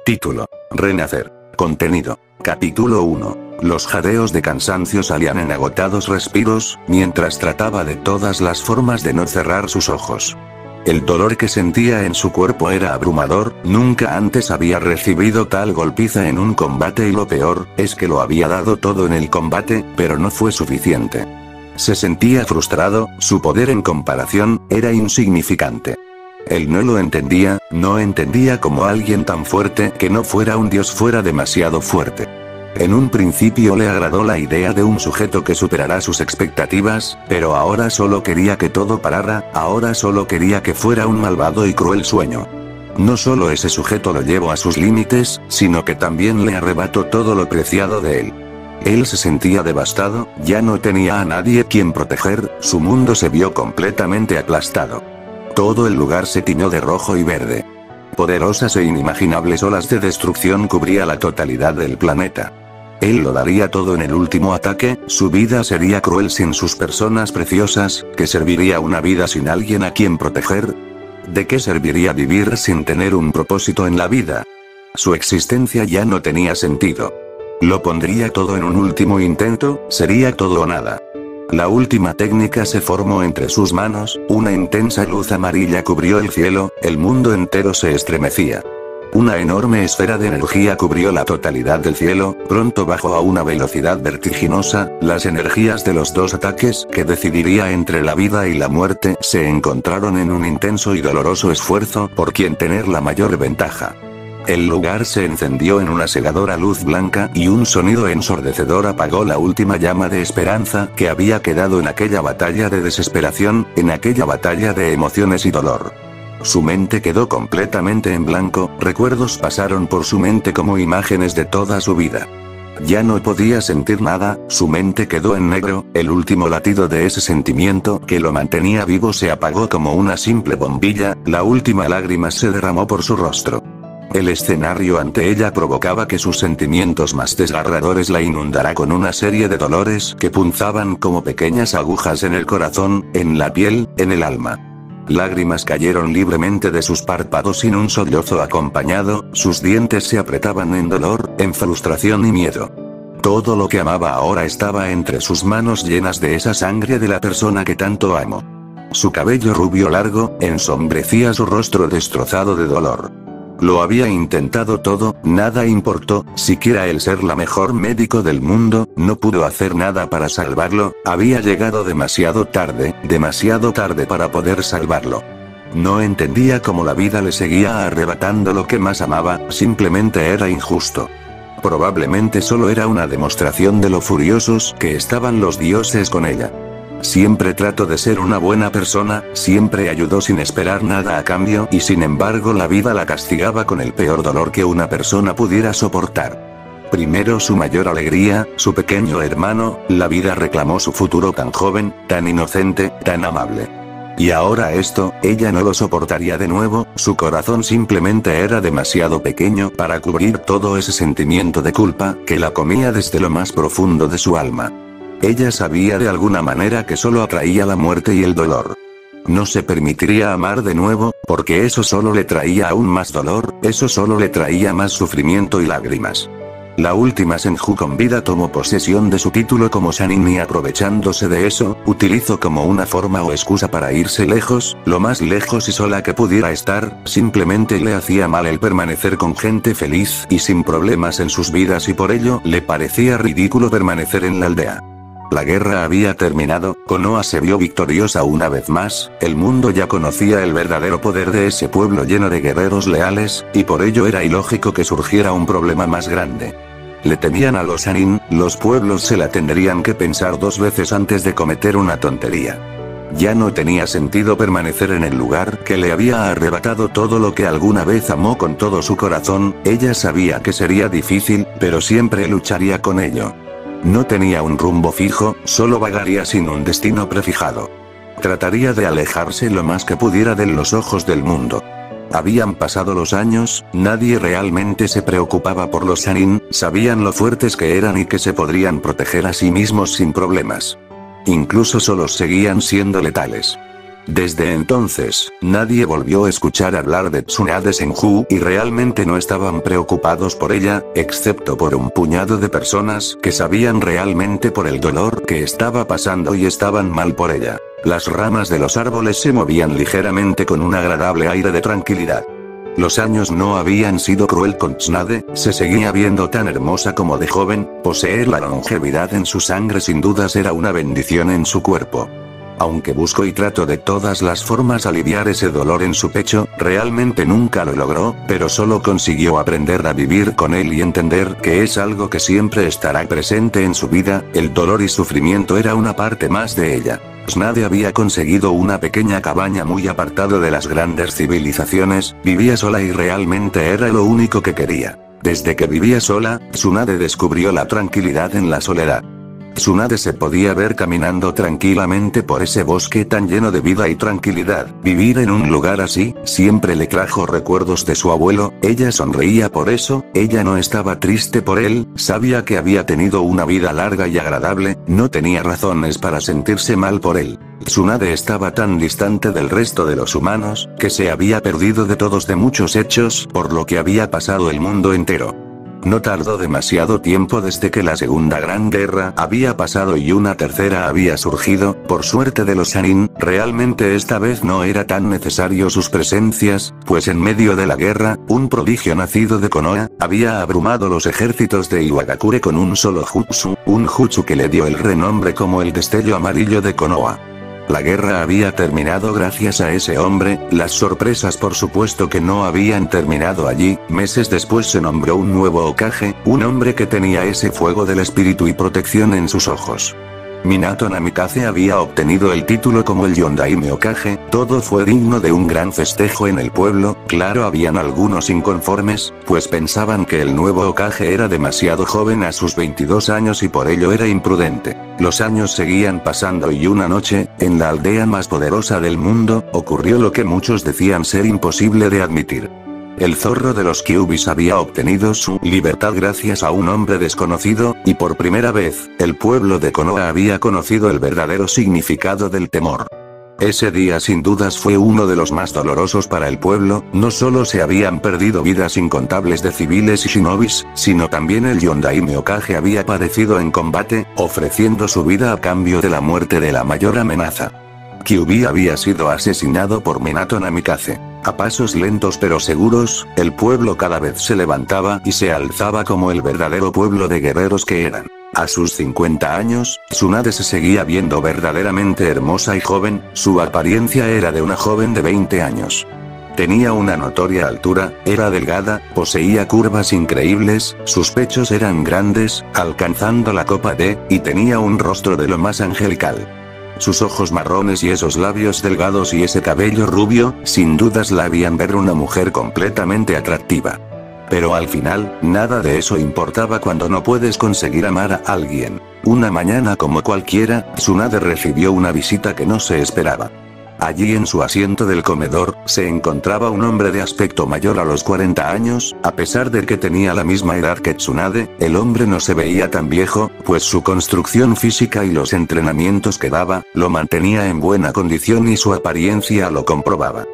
Título: Renacer. Contenido: Capítulo 1. Los jadeos de cansancio salían en agotados respiros, mientras trataba de todas las formas de no cerrar sus ojos. El dolor que sentía en su cuerpo era abrumador, nunca antes había recibido tal golpiza en un combate y lo peor, es que lo había dado todo en el combate, pero no fue suficiente. Se sentía frustrado, su poder en comparación, era insignificante. Él no lo entendía, no entendía cómo alguien tan fuerte que no fuera un dios fuera demasiado fuerte. En un principio le agradó la idea de un sujeto que superará sus expectativas, pero ahora solo quería que todo parara, ahora solo quería que fuera un malvado y cruel sueño. No solo ese sujeto lo llevó a sus límites, sino que también le arrebató todo lo preciado de él. Él se sentía devastado, ya no tenía a nadie quien proteger, su mundo se vio completamente aplastado. Todo el lugar se tiñó de rojo y verde. Poderosas e inimaginables olas de destrucción cubría la totalidad del planeta. Él lo daría todo en el último ataque, su vida sería cruel sin sus personas preciosas, ¿qué serviría una vida sin alguien a quien proteger? ¿De qué serviría vivir sin tener un propósito en la vida? Su existencia ya no tenía sentido. ¿Lo pondría todo en un último intento? ¿Sería todo o nada? La última técnica se formó entre sus manos, una intensa luz amarilla cubrió el cielo, el mundo entero se estremecía. Una enorme esfera de energía cubrió la totalidad del cielo, pronto bajó a una velocidad vertiginosa, las energías de los dos ataques que decidiría entre la vida y la muerte se encontraron en un intenso y doloroso esfuerzo por quien tener la mayor ventaja. El lugar se encendió en una cegadora luz blanca y un sonido ensordecedor apagó la última llama de esperanza que había quedado en aquella batalla de desesperación, en aquella batalla de emociones y dolor. Su mente quedó completamente en blanco, recuerdos pasaron por su mente como imágenes de toda su vida. Ya no podía sentir nada, su mente quedó en negro, el último latido de ese sentimiento que lo mantenía vivo se apagó como una simple bombilla, la última lágrima se derramó por su rostro. El escenario ante ella provocaba que sus sentimientos más desgarradores la inundara con una serie de dolores que punzaban como pequeñas agujas en el corazón, en la piel, en el alma. Lágrimas cayeron libremente de sus párpados sin un sollozo acompañado, sus dientes se apretaban en dolor, en frustración y miedo. Todo lo que amaba ahora estaba entre sus manos llenas de esa sangre de la persona que tanto amó. Su cabello rubio largo, ensombrecía su rostro destrozado de dolor. Lo había intentado todo, nada importó, siquiera el ser la mejor médico del mundo, no pudo hacer nada para salvarlo, había llegado demasiado tarde para poder salvarlo. No entendía cómo la vida le seguía arrebatando lo que más amaba, simplemente era injusto. Probablemente solo era una demostración de lo furiosos que estaban los dioses con ella. Siempre trató de ser una buena persona, siempre ayudó sin esperar nada a cambio y sin embargo la vida la castigaba con el peor dolor que una persona pudiera soportar. Primero su mayor alegría, su pequeño hermano, la vida reclamó su futuro tan joven, tan inocente, tan amable. Y ahora esto, ella no lo soportaría de nuevo, su corazón simplemente era demasiado pequeño para cubrir todo ese sentimiento de culpa que la comía desde lo más profundo de su alma. Ella sabía de alguna manera que solo atraía la muerte y el dolor. No se permitiría amar de nuevo, porque eso solo le traía aún más dolor, eso solo le traía más sufrimiento y lágrimas. La última Senju con vida tomó posesión de su título como Sannin y aprovechándose de eso, utilizó como una forma o excusa para irse lejos, lo más lejos y sola que pudiera estar, simplemente le hacía mal el permanecer con gente feliz y sin problemas en sus vidas y por ello le parecía ridículo permanecer en la aldea. La guerra había terminado, Konoha se vio victoriosa una vez más, el mundo ya conocía el verdadero poder de ese pueblo lleno de guerreros leales, y por ello era ilógico que surgiera un problema más grande. Le temían a los Sannin, los pueblos se la tendrían que pensar dos veces antes de cometer una tontería. Ya no tenía sentido permanecer en el lugar que le había arrebatado todo lo que alguna vez amó con todo su corazón, ella sabía que sería difícil, pero siempre lucharía con ello. No tenía un rumbo fijo, solo vagaría sin un destino prefijado. Trataría de alejarse lo más que pudiera de los ojos del mundo. Habían pasado los años, nadie realmente se preocupaba por los Sannin, sabían lo fuertes que eran y que se podrían proteger a sí mismos sin problemas. Incluso solos seguían siendo letales. Desde entonces, nadie volvió a escuchar hablar de Tsunade Senju y realmente no estaban preocupados por ella, excepto por un puñado de personas que sabían realmente por el dolor que estaba pasando y estaban mal por ella. Las ramas de los árboles se movían ligeramente con un agradable aire de tranquilidad. Los años no habían sido cruel con Tsunade, se seguía viendo tan hermosa como de joven, poseer la longevidad en su sangre sin dudas era una bendición en su cuerpo. Aunque buscó y trató de todas las formas aliviar ese dolor en su pecho, realmente nunca lo logró, pero solo consiguió aprender a vivir con él y entender que es algo que siempre estará presente en su vida, el dolor y sufrimiento era una parte más de ella. Tsunade había conseguido una pequeña cabaña muy apartado de las grandes civilizaciones, vivía sola y realmente era lo único que quería. Desde que vivía sola, Tsunade descubrió la tranquilidad en la soledad. Tsunade se podía ver caminando tranquilamente por ese bosque tan lleno de vida y tranquilidad. Vivir en un lugar así, siempre le trajo recuerdos de su abuelo, ella sonreía por eso, ella no estaba triste por él, sabía que había tenido una vida larga y agradable, no tenía razones para sentirse mal por él. Tsunade estaba tan distante del resto de los humanos, que se había perdido de todos de muchos hechos, por lo que había pasado el mundo entero. No tardó demasiado tiempo desde que la Segunda Gran Guerra había pasado y una tercera había surgido, por suerte de los Sannin, realmente esta vez no era tan necesario sus presencias, pues en medio de la guerra, un prodigio nacido de Konoha, había abrumado los ejércitos de Iwagakure con un solo jutsu, un jutsu que le dio el renombre como el destello amarillo de Konoha. La guerra había terminado gracias a ese hombre, las sorpresas por supuesto que no habían terminado allí, meses después se nombró un nuevo Hokage, un hombre que tenía ese fuego del espíritu y protección en sus ojos. Minato Namikaze había obtenido el título como el Yondaime Hokage, todo fue digno de un gran festejo en el pueblo, claro habían algunos inconformes, pues pensaban que el nuevo Hokage era demasiado joven a sus 22 años y por ello era imprudente. Los años seguían pasando y una noche, en la aldea más poderosa del mundo, ocurrió lo que muchos decían ser imposible de admitir. El zorro de los Kyubis había obtenido su libertad gracias a un hombre desconocido, y por primera vez, el pueblo de Konoha había conocido el verdadero significado del temor. Ese día sin dudas fue uno de los más dolorosos para el pueblo, no solo se habían perdido vidas incontables de civiles y shinobis, sino también el Yondaime Hokage había padecido en combate, ofreciendo su vida a cambio de la muerte de la mayor amenaza. Kyubi había sido asesinado por Minato Namikaze. A pasos lentos pero seguros, el pueblo cada vez se levantaba y se alzaba como el verdadero pueblo de guerreros que eran. A sus 50 años, Tsunade se seguía viendo verdaderamente hermosa y joven, su apariencia era de una joven de 20 años. Tenía una notoria altura, era delgada, poseía curvas increíbles, sus pechos eran grandes, alcanzando la copa D, y tenía un rostro de lo más angelical. Sus ojos marrones y esos labios delgados y ese cabello rubio, sin dudas la harían ver una mujer completamente atractiva. Pero al final, nada de eso importaba cuando no puedes conseguir amar a alguien. Una mañana como cualquiera, Tsunade recibió una visita que no se esperaba. Allí en su asiento del comedor, se encontraba un hombre de aspecto mayor a los 40 años, a pesar de que tenía la misma edad que Tsunade, el hombre no se veía tan viejo, pues su construcción física y los entrenamientos que daba, lo mantenía en buena condición y su apariencia lo comprobaba.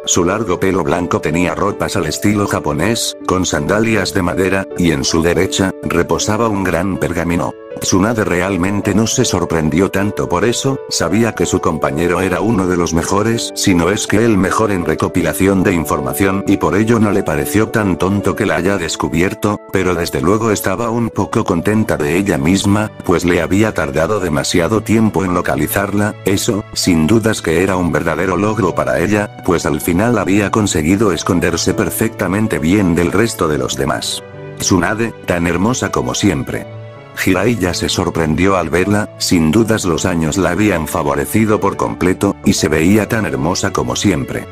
Su largo pelo blanco tenía ropas al estilo japonés, con sandalias de madera, y en su derecha, reposaba un gran pergamino. Tsunade realmente no se sorprendió tanto por eso, sabía que su compañero era uno de los mejores, si no es que el mejor en recopilación de información y por ello no le pareció tan tonto que la haya descubierto, pero desde luego estaba un poco contenta de ella misma, pues le había tardado demasiado tiempo en localizarla, eso, sin dudas que era un verdadero logro para ella, pues al final había conseguido esconderse perfectamente bien del resto de los demás. Tsunade, tan hermosa como siempre. Jiraiya se sorprendió al verla, sin dudas los años la habían favorecido por completo, y se veía tan hermosa como siempre.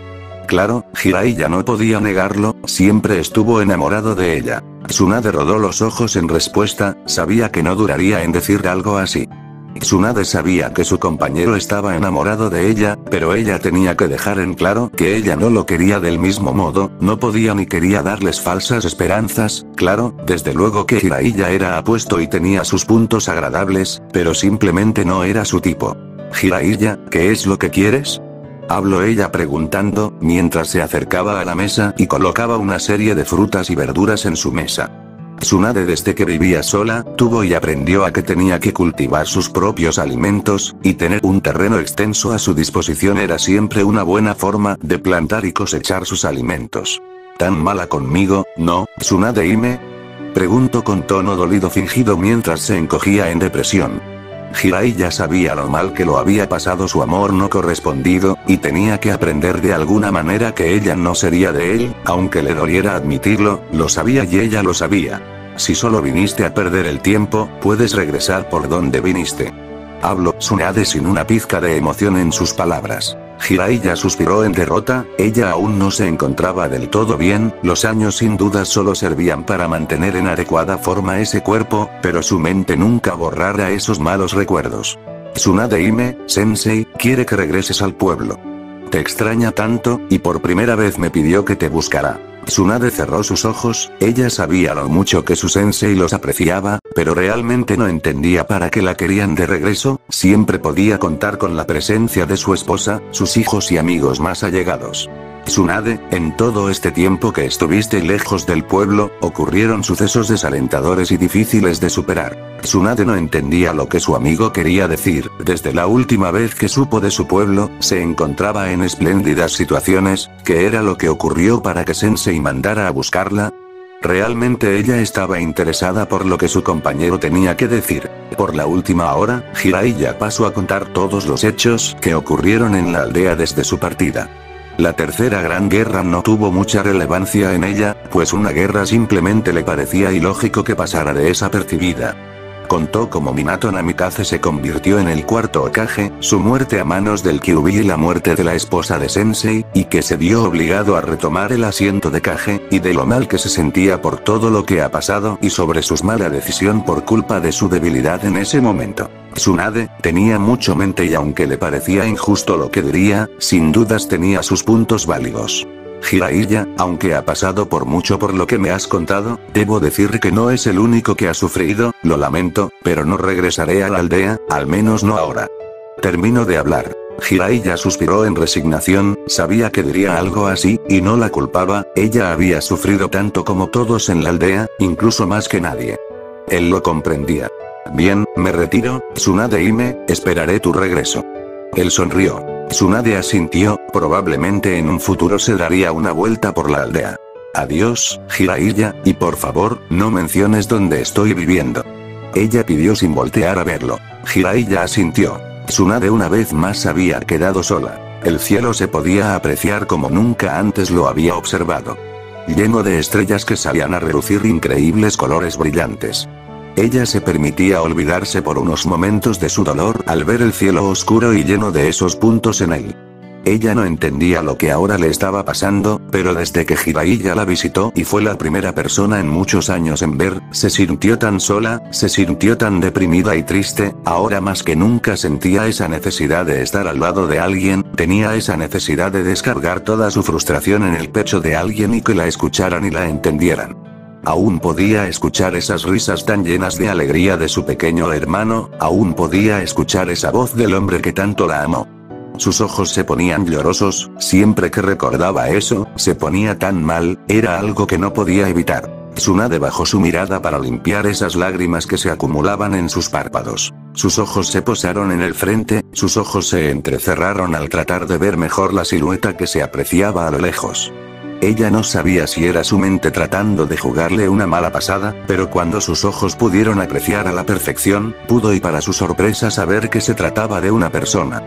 Claro, Jiraiya no podía negarlo, siempre estuvo enamorado de ella. Tsunade rodó los ojos en respuesta, sabía que no duraría en decir algo así. Tsunade sabía que su compañero estaba enamorado de ella, pero ella tenía que dejar en claro que ella no lo quería del mismo modo, no podía ni quería darles falsas esperanzas, claro, desde luego que Jiraiya era apuesto y tenía sus puntos agradables, pero simplemente no era su tipo. Jiraiya, ¿qué es lo que quieres? Habló ella preguntando, mientras se acercaba a la mesa y colocaba una serie de frutas y verduras en su mesa. Tsunade desde que vivía sola, tuvo y aprendió a que tenía que cultivar sus propios alimentos, y tener un terreno extenso a su disposición era siempre una buena forma de plantar y cosechar sus alimentos. ¿Tan mala conmigo, no, Tsunade-hime? Preguntó con tono dolido fingido mientras se encogía en depresión. Jiraiya sabía lo mal que lo había pasado su amor no correspondido, y tenía que aprender de alguna manera que ella no sería de él, aunque le doliera admitirlo, lo sabía y ella lo sabía. Si solo viniste a perder el tiempo, puedes regresar por donde viniste. Habló Tsunade sin una pizca de emoción en sus palabras. Jiraiya suspiró en derrota, ella aún no se encontraba del todo bien, los años sin duda solo servían para mantener en adecuada forma ese cuerpo, pero su mente nunca borrara esos malos recuerdos. Tsunade-hime, sensei, quiere que regreses al pueblo. Te extraña tanto, y por primera vez me pidió que te buscara. Tsunade cerró sus ojos, ella sabía lo mucho que su sensei los apreciaba, pero realmente no entendía para qué la querían de regreso, siempre podía contar con la presencia de su esposa, sus hijos y amigos más allegados. Tsunade, en todo este tiempo que estuviste lejos del pueblo, ocurrieron sucesos desalentadores y difíciles de superar. Tsunade no entendía lo que su amigo quería decir, desde la última vez que supo de su pueblo, se encontraba en espléndidas situaciones, ¿qué era lo que ocurrió para que Sensei mandara a buscarla? Realmente ella estaba interesada por lo que su compañero tenía que decir. Por la última hora, Jiraiya pasó a contar todos los hechos que ocurrieron en la aldea desde su partida. La tercera gran guerra no tuvo mucha relevancia en ella, pues una guerra simplemente le parecía ilógico que pasara desapercibida. Contó cómo Minato Namikaze se convirtió en el cuarto Hokage, su muerte a manos del Kyuubi y la muerte de la esposa de Sensei, y que se vio obligado a retomar el asiento de Kage, y de lo mal que se sentía por todo lo que ha pasado y sobre su mala decisión por culpa de su debilidad en ese momento. Tsunade, tenía mucho mente y aunque le parecía injusto lo que diría, sin dudas tenía sus puntos válidos. Jiraiya, aunque ha pasado por mucho por lo que me has contado, debo decir que no es el único que ha sufrido, lo lamento, pero no regresaré a la aldea, al menos no ahora. Termino de hablar. Jiraiya suspiró en resignación, sabía que diría algo así, y no la culpaba, ella había sufrido tanto como todos en la aldea, incluso más que nadie. Él lo comprendía. Bien, me retiro, Tsunade-hime, esperaré tu regreso. Él sonrió. Tsunade asintió, probablemente en un futuro se daría una vuelta por la aldea. Adiós, Jiraiya, y por favor, no menciones dónde estoy viviendo. Ella pidió sin voltear a verlo. Jiraiya asintió. Tsunade una vez más había quedado sola. El cielo se podía apreciar como nunca antes lo había observado. Lleno de estrellas que salían a relucir increíbles colores brillantes. Ella se permitía olvidarse por unos momentos de su dolor al ver el cielo oscuro y lleno de esos puntos en él. Ella no entendía lo que ahora le estaba pasando, pero desde que Jiraiya la visitó y fue la primera persona en muchos años en ver, se sintió tan sola, se sintió tan deprimida y triste, ahora más que nunca sentía esa necesidad de estar al lado de alguien, tenía esa necesidad de descargar toda su frustración en el pecho de alguien y que la escucharan y la entendieran. Aún podía escuchar esas risas tan llenas de alegría de su pequeño hermano, aún podía escuchar esa voz del hombre que tanto la amó. Sus ojos se ponían llorosos, siempre que recordaba eso, se ponía tan mal, era algo que no podía evitar. Tsunade bajó su mirada para limpiar esas lágrimas que se acumulaban en sus párpados. Sus ojos se posaron en el frente, sus ojos se entrecerraron al tratar de ver mejor la silueta que se apreciaba a lo lejos. Ella no sabía si era su mente tratando de jugarle una mala pasada, pero cuando sus ojos pudieron apreciar a la perfección, pudo y para su sorpresa saber que se trataba de una persona.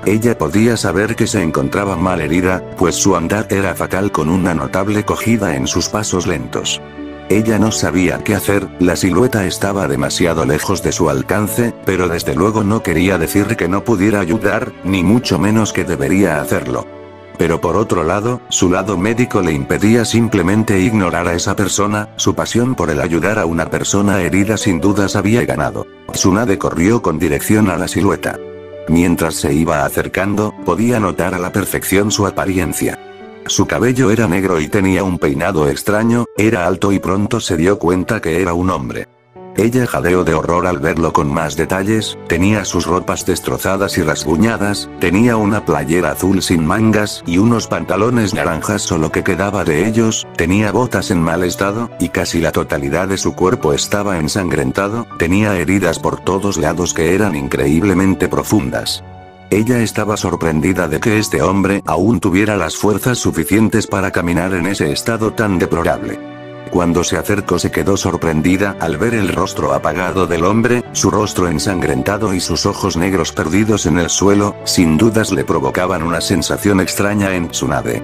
Ella podía saber que se encontraba mal herida, pues su andar era fatal con una notable cogida en sus pasos lentos. Ella no sabía qué hacer, la silueta estaba demasiado lejos de su alcance, pero desde luego no quería decir que no pudiera ayudar, ni mucho menos que debería hacerlo. Pero por otro lado, su lado médico le impedía simplemente ignorar a esa persona, su pasión por el ayudar a una persona herida sin dudas había ganado. Tsunade corrió con dirección a la silueta. Mientras se iba acercando, podía notar a la perfección su apariencia. Su cabello era negro y tenía un peinado extraño, era alto y pronto se dio cuenta que era un hombre. Ella jadeó de horror al verlo con más detalles, tenía sus ropas destrozadas y rasguñadas, tenía una playera azul sin mangas y unos pantalones naranjas o lo que quedaba de ellos, tenía botas en mal estado, y casi la totalidad de su cuerpo estaba ensangrentado, tenía heridas por todos lados que eran increíblemente profundas. Ella estaba sorprendida de que este hombre aún tuviera las fuerzas suficientes para caminar en ese estado tan deplorable. Cuando se acercó se quedó sorprendida al ver el rostro apagado del hombre, su rostro ensangrentado y sus ojos negros perdidos en el suelo, sin dudas le provocaban una sensación extraña en Tsunade.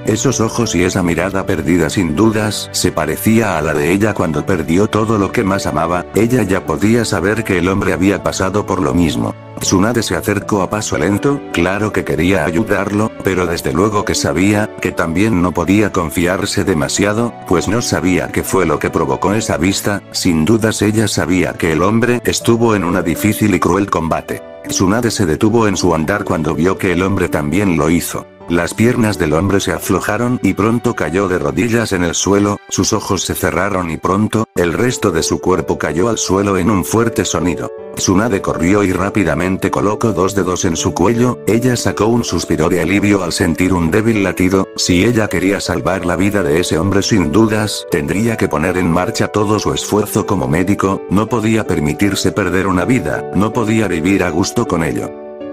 Esos ojos y esa mirada perdida sin dudas se parecía a la de ella cuando perdió todo lo que más amaba, ella ya podía saber que el hombre había pasado por lo mismo. Tsunade se acercó a paso lento, claro que quería ayudarlo, pero desde luego que sabía que también no podía confiarse demasiado, pues no sabía qué fue lo que provocó esa vista, sin dudas ella sabía que el hombre estuvo en una difícil y cruel combate. Tsunade se detuvo en su andar cuando vio que el hombre también lo hizo. Las piernas del hombre se aflojaron y pronto cayó de rodillas en el suelo, sus ojos se cerraron y pronto, el resto de su cuerpo cayó al suelo en un fuerte sonido. Tsunade corrió y rápidamente colocó dos dedos en su cuello, ella sacó un suspiro de alivio al sentir un débil latido, si ella quería salvar la vida de ese hombre sin dudas, tendría que poner en marcha todo su esfuerzo como médico, no podía permitirse perder una vida, no podía vivir a gusto con ello.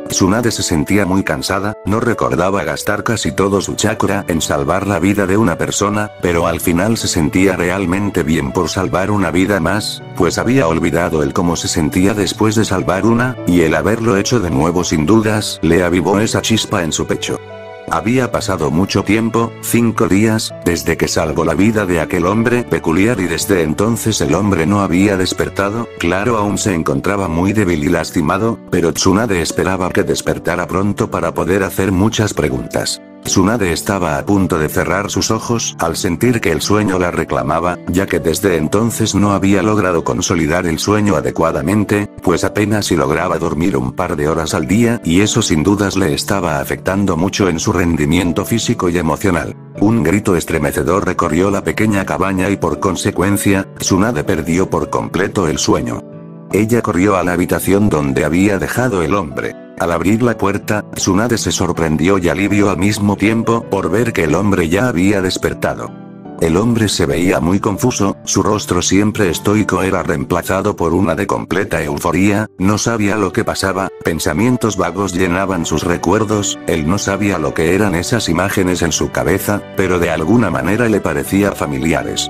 Tsunade se sentía muy cansada, no recordaba gastar casi todo su chakra en salvar la vida de una persona, pero al final se sentía realmente bien por salvar una vida más, pues había olvidado el cómo se sentía después de salvar una, y el haberlo hecho de nuevo sin dudas, le avivó esa chispa en su pecho. Había pasado mucho tiempo, 5 días, desde que salvó la vida de aquel hombre peculiar y desde entonces el hombre no había despertado, claro aún se encontraba muy débil y lastimado, pero Tsunade esperaba que despertara pronto para poder hacer muchas preguntas. Tsunade estaba a punto de cerrar sus ojos al sentir que el sueño la reclamaba, ya que desde entonces no había logrado consolidar el sueño adecuadamente, pues apenas si lograba dormir un par de horas al día y eso sin dudas le estaba afectando mucho en su rendimiento físico y emocional. Un grito estremecedor recorrió la pequeña cabaña y por consecuencia, Tsunade perdió por completo el sueño. Ella corrió a la habitación donde había dejado el hombre. Al abrir la puerta, Tsunade se sorprendió y alivió al mismo tiempo por ver que el hombre ya había despertado. El hombre se veía muy confuso, su rostro siempre estoico era reemplazado por una de completa euforía, no sabía lo que pasaba, pensamientos vagos llenaban sus recuerdos, él no sabía lo que eran esas imágenes en su cabeza, pero de alguna manera le parecían familiares.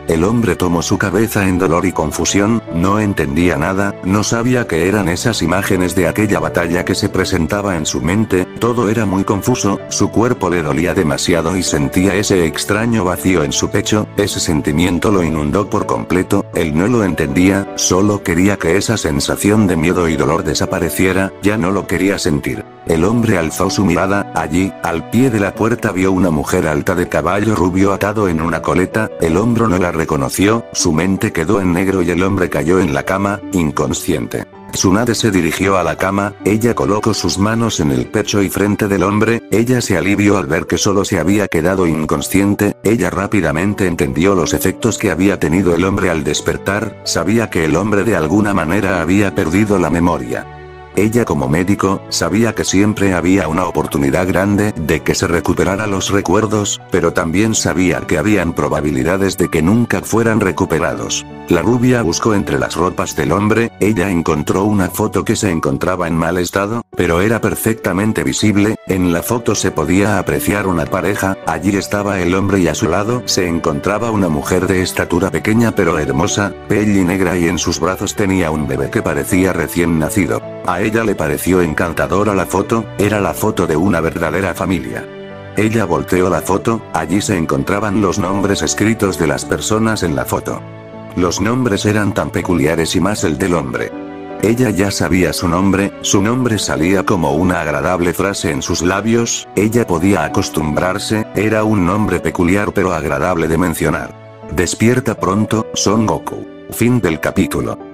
El hombre tomó su cabeza en dolor y confusión, no entendía nada, no sabía qué eran esas imágenes de aquella batalla que se presentaba en su mente, todo era muy confuso, su cuerpo le dolía demasiado y sentía ese extraño vacío en su pecho, ese sentimiento lo inundó por completo, él no lo entendía, solo quería que esa sensación de miedo y dolor desapareciera, ya no lo quería sentir. El hombre alzó su mirada, allí, al pie de la puerta vio una mujer alta de caballo rubio atado en una coleta, el hombre no la reconoció, su mente quedó en negro y el hombre cayó en la cama, inconsciente. Tsunade se dirigió a la cama, ella colocó sus manos en el pecho y frente del hombre, ella se alivió al ver que solo se había quedado inconsciente, ella rápidamente entendió los efectos que había tenido el hombre al despertar, sabía que el hombre de alguna manera había perdido la memoria. Ella como médico, sabía que siempre había una oportunidad grande de que se recuperara los recuerdos, pero también sabía que habían probabilidades de que nunca fueran recuperados. La rubia buscó entre las ropas del hombre, ella encontró una foto que se encontraba en mal estado, pero era perfectamente visible, en la foto se podía apreciar una pareja, allí estaba el hombre y a su lado se encontraba una mujer de estatura pequeña pero hermosa, peli negra y en sus brazos tenía un bebé que parecía recién nacido. A ella le pareció encantadora la foto, era la foto de una verdadera familia. Ella volteó la foto, allí se encontraban los nombres escritos de las personas en la foto. Los nombres eran tan peculiares y más el del hombre. Ella ya sabía su nombre salía como una agradable frase en sus labios, ella podía acostumbrarse, era un nombre peculiar pero agradable de mencionar. Despierta pronto, Son Goku. Fin del capítulo.